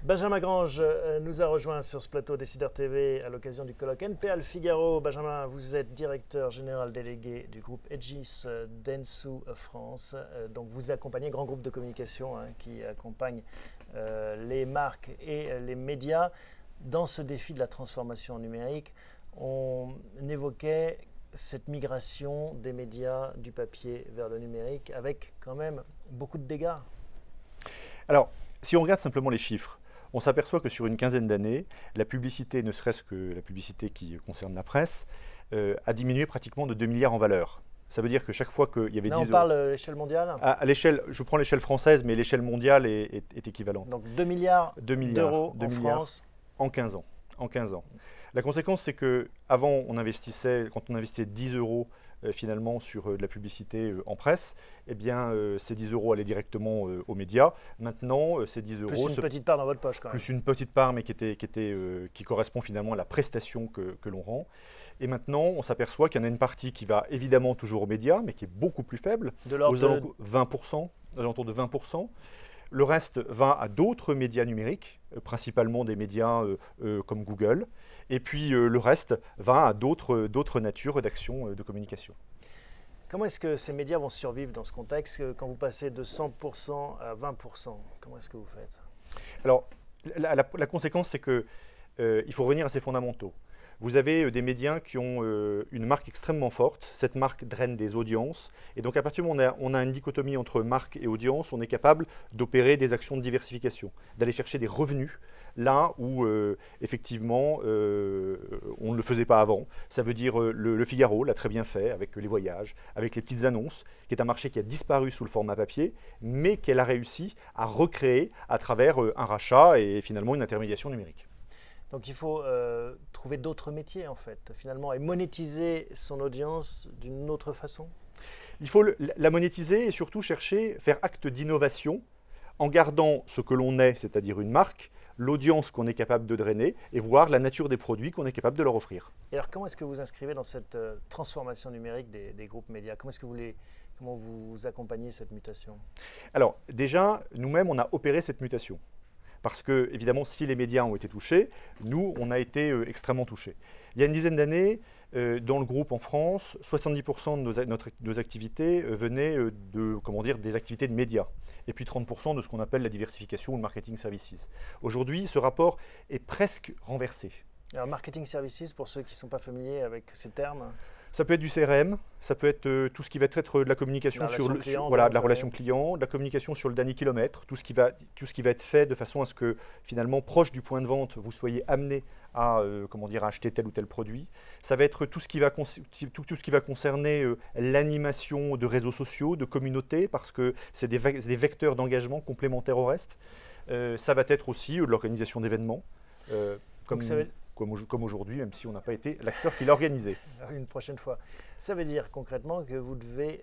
Benjamin Grange nous a rejoint sur ce plateau Décideur TV à l'occasion du colloque NPA Le Figaro. Benjamin, vous êtes directeur général délégué du groupe Egis Dentsu France. Donc vous accompagnez un grand groupe de communication qui accompagne les marques et les médias. Dans ce défi de la transformation numérique, on évoquait cette migration des médias du papier vers le numérique avec quand même beaucoup de dégâts. Alors, si on regarde simplement les chiffres, on s'aperçoit que sur une quinzaine d'années, la publicité, ne serait-ce que la publicité qui concerne la presse, a diminué pratiquement de 2 milliards en valeur. Ça veut dire que chaque fois qu'il y avait 10 euros… Là, on parle à l'échelle mondiale ? À l'échelle, je prends l'échelle française, mais l'échelle mondiale est équivalente. Donc 2 milliards d'euros en France en 15 ans. En 15 ans. La conséquence, c'est qu'avant, quand on investissait 10 euros finalement sur de la publicité en presse, eh bien, ces 10 euros allaient directement aux médias. Maintenant, ces 10 euros… Plus une petite part dans votre poche quand même. Plus une petite part, mais qui correspond finalement à la prestation que l'on rend. Et maintenant, on s'aperçoit qu'il y en a une partie qui va évidemment toujours aux médias, mais qui est beaucoup plus faible, aux alentours de 20%. Le reste va à d'autres médias numériques, principalement des médias comme Google. Et puis le reste va à d'autres natures d'actions de communication. Comment est-ce que ces médias vont survivre dans ce contexte quand vous passez de 100% à 20%? Comment est-ce que vous faites? Alors, la conséquence, c'est qu'il faut revenir à ces fondamentaux. Vous avez des médias qui ont une marque extrêmement forte. Cette marque draine des audiences. Et donc, à partir du moment où on a une dichotomie entre marque et audience, on est capable d'opérer des actions de diversification, d'aller chercher des revenus là où, effectivement, on ne le faisait pas avant. Ça veut dire le Figaro l'a très bien fait avec les voyages, avec les petites annonces, qui est un marché qui a disparu sous le format papier, mais qu'elle a réussi à recréer à travers un rachat et finalement une intermédiation numérique. Donc il faut trouver d'autres métiers en fait, finalement, et monétiser son audience d'une autre façon. Il faut la monétiser et surtout faire acte d'innovation en gardant ce que l'on est, c'est-à-dire une marque, l'audience qu'on est capable de drainer et voir la nature des produits qu'on est capable de leur offrir. Et alors comment est-ce que vous inscrivez dans cette transformation numérique des groupes médias? Comment vous accompagnez cette mutation? Alors déjà, nous-mêmes, on a opéré cette mutation. Parce que, évidemment, si les médias ont été touchés, nous, on a été extrêmement touchés. Il y a une dizaine d'années, dans le groupe en France, 70% de nos activités venaient des activités de médias. Et puis 30% de ce qu'on appelle la diversification ou le marketing services. Aujourd'hui, ce rapport est presque renversé. Alors, marketing services, pour ceux qui ne sont pas familiers avec ces termes? Ça peut être du CRM, ça peut être tout ce qui va être de la communication de la relation client, de la communication sur le dernier kilomètre, tout ce qui va être fait de façon à ce que finalement proche du point de vente, vous soyez amené à acheter tel ou tel produit. Ça va être tout ce qui va concerner l'animation de réseaux sociaux, de communautés, parce que c'est des vecteurs d'engagement complémentaires au reste. Ça va être aussi de l'organisation d'événements, comme aujourd'hui, même si on n'a pas été l'acteur qui l'a organisé. Une prochaine fois. Ça veut dire concrètement que vous devez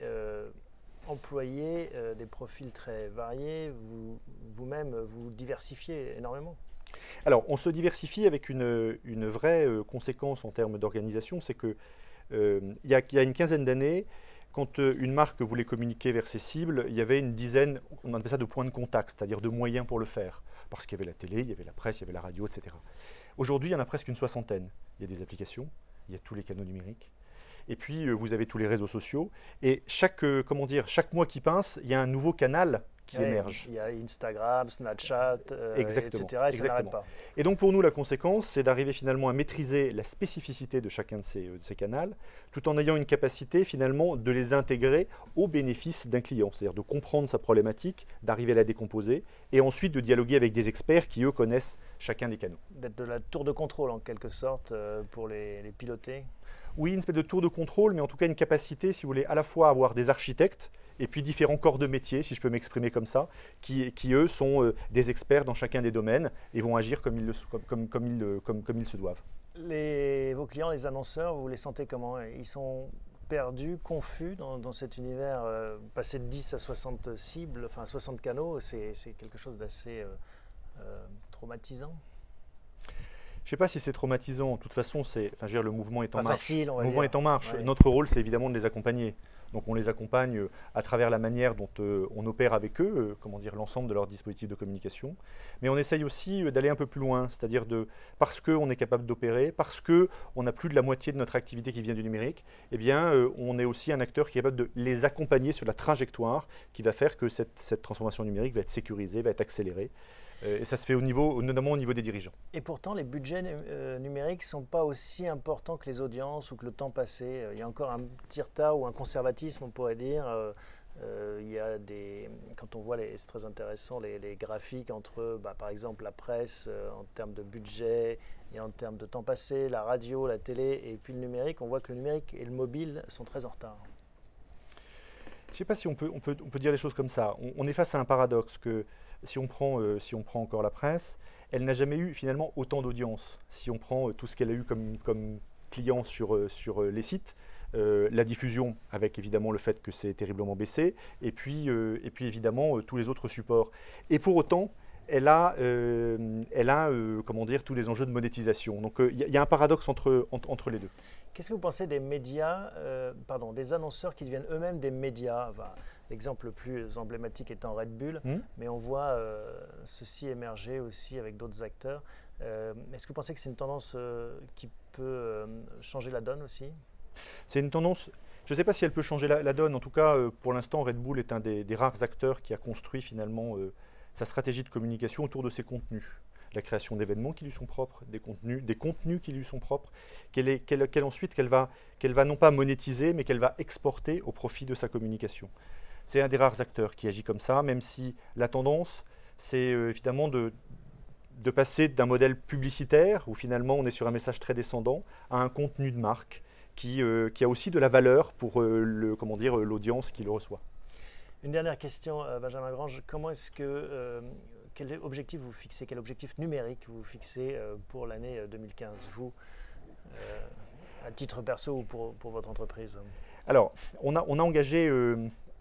employer des profils très variés, vous-même vous diversifiez énormément. Alors, on se diversifie avec une vraie conséquence en termes d'organisation, c'est qu'il y a une quinzaine d'années, quand une marque voulait communiquer vers ses cibles, il y avait une dizaine, on appelle ça de points de contact, c'est-à-dire de moyens pour le faire. Parce qu'il y avait la télé, il y avait la presse, il y avait la radio, etc. Aujourd'hui, il y en a presque une soixantaine. Il y a des applications, il y a tous les canaux numériques. Et puis, vous avez tous les réseaux sociaux. Et chaque mois qui passe, il y a un nouveau canal qui émerge. Il y a Instagram, Snapchat, etc. Et ça n'arrête pas. Et donc, pour nous, la conséquence, c'est d'arriver finalement à maîtriser la spécificité de chacun de ces canaux, tout en ayant une capacité finalement de les intégrer au bénéfice d'un client. C'est-à-dire de comprendre sa problématique, d'arriver à la décomposer, et ensuite de dialoguer avec des experts qui, eux, connaissent chacun des canaux. D'être de la tour de contrôle, en quelque sorte, pour les piloter. Oui, une espèce de tour de contrôle, mais en tout cas une capacité, si vous voulez, à la fois avoir des architectes et puis différents corps de métier, si je peux m'exprimer comme ça, qui eux, sont des experts dans chacun des domaines et vont agir comme ils se doivent. Vos clients, les annonceurs, vous les sentez comment? Ils sont perdus, confus dans cet univers, passer de 10 à 60 cibles, enfin 60 canaux, c'est quelque chose d'assez traumatisant. Je ne sais pas si c'est traumatisant. De toute façon, le mouvement est en marche. Facile, on va le mouvement dire. est en marche. Ouais. Notre rôle, c'est évidemment de les accompagner. Donc on les accompagne à travers la manière dont on opère avec eux, comment dire, l'ensemble de leurs dispositifs de communication. Mais on essaye aussi d'aller un peu plus loin, c'est-à-dire parce qu'on est capable d'opérer, parce qu'on a plus de la moitié de notre activité qui vient du numérique, eh bien on est aussi un acteur qui est capable de les accompagner sur la trajectoire qui va faire que cette transformation numérique va être sécurisée, va être accélérée. Et ça se fait notamment au niveau des dirigeants. Et pourtant, les budgets numériques ne sont pas aussi importants que les audiences ou que le temps passé. Il y a encore un petit retard ou un conservatisme, on pourrait dire. Il y a quand on voit, c'est très intéressant, les graphiques entre, par exemple, la presse en termes de budget et en termes de temps passé, la radio, la télé et puis le numérique. On voit que le numérique et le mobile sont très en retard. Je ne sais pas si on peut dire les choses comme ça. On est face à un paradoxe que si on prend encore la presse, elle n'a jamais eu finalement autant d'audience. Si on prend tout ce qu'elle a eu comme client sur les sites, la diffusion avec évidemment le fait que c'est terriblement baissé, et puis évidemment tous les autres supports. Et pour autant, elle a comment dire, tous les enjeux de monétisation. Donc il y a un paradoxe entre les deux. Qu'est-ce que vous pensez des médias, des annonceurs qui deviennent eux-mêmes des médias? L'exemple le plus emblématique étant Red Bull, mais on voit ceci émerger aussi avec d'autres acteurs. Est-ce que vous pensez que c'est une tendance qui peut changer la donne aussi? C'est une tendance, je ne sais pas si elle peut changer la donne. En tout cas, pour l'instant, Red Bull est un des rares acteurs qui a construit finalement sa stratégie de communication autour de ses contenus. La création d'événements qui lui sont propres, des contenus qui lui sont propres, qu'elle va non pas monétiser, mais qu'elle va exporter au profit de sa communication. C'est un des rares acteurs qui agit comme ça, même si la tendance, c'est évidemment de passer d'un modèle publicitaire, où finalement on est sur un message très descendant, à un contenu de marque qui a aussi de la valeur pour l'audience qui le reçoit. Une dernière question, Benjamin Grange. Quel objectif vous fixez, quel objectif numérique vous fixez pour l'année 2015, vous, à titre perso ou pour votre entreprise? Alors, on a engagé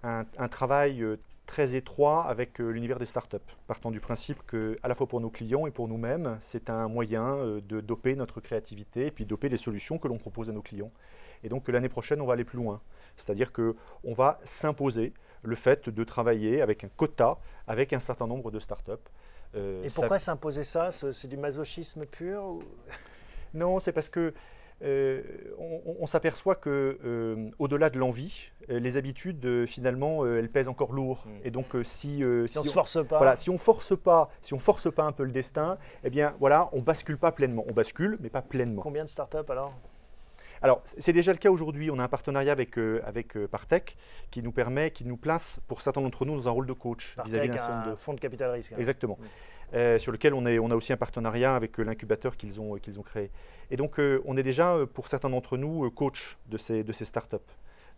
un travail très étroit avec l'univers des startups, partant du principe que, à la fois pour nos clients et pour nous-mêmes, c'est un moyen de doper notre créativité et puis doper les solutions que l'on propose à nos clients. Et donc l'année prochaine, on va aller plus loin. C'est-à-dire qu'on va s'imposer le fait de travailler avec un quota, avec un certain nombre de startups. Et pourquoi s'imposer ça? C'est du masochisme pur ou... Non, c'est parce que on s'aperçoit que au-delà de l'envie, les habitudes finalement elles pèsent encore lourd. Et donc si on se force pas, voilà, si on force pas un peu le destin, eh bien voilà, on bascule pas pleinement. On bascule, mais pas pleinement. Combien de startups alors? Alors, c'est déjà le cas aujourd'hui. On a un partenariat avec Partech qui nous place, pour certains d'entre nous, dans un rôle de coach vis-à-vis d'un fonds de capital risque. Exactement. Sur lequel on a aussi un partenariat avec l'incubateur qu'ils ont créé. Et donc, on est déjà, pour certains d'entre nous, coach de ces startups.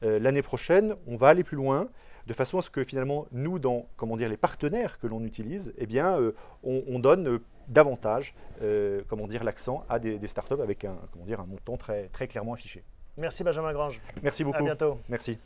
L'année prochaine, on va aller plus loin, de façon à ce que finalement, nous, dans les partenaires que l'on utilise, eh bien, on donne davantage l'accent à des startups avec un montant très, très clairement affiché. Merci Benjamin Grange. Merci beaucoup. À bientôt. Merci.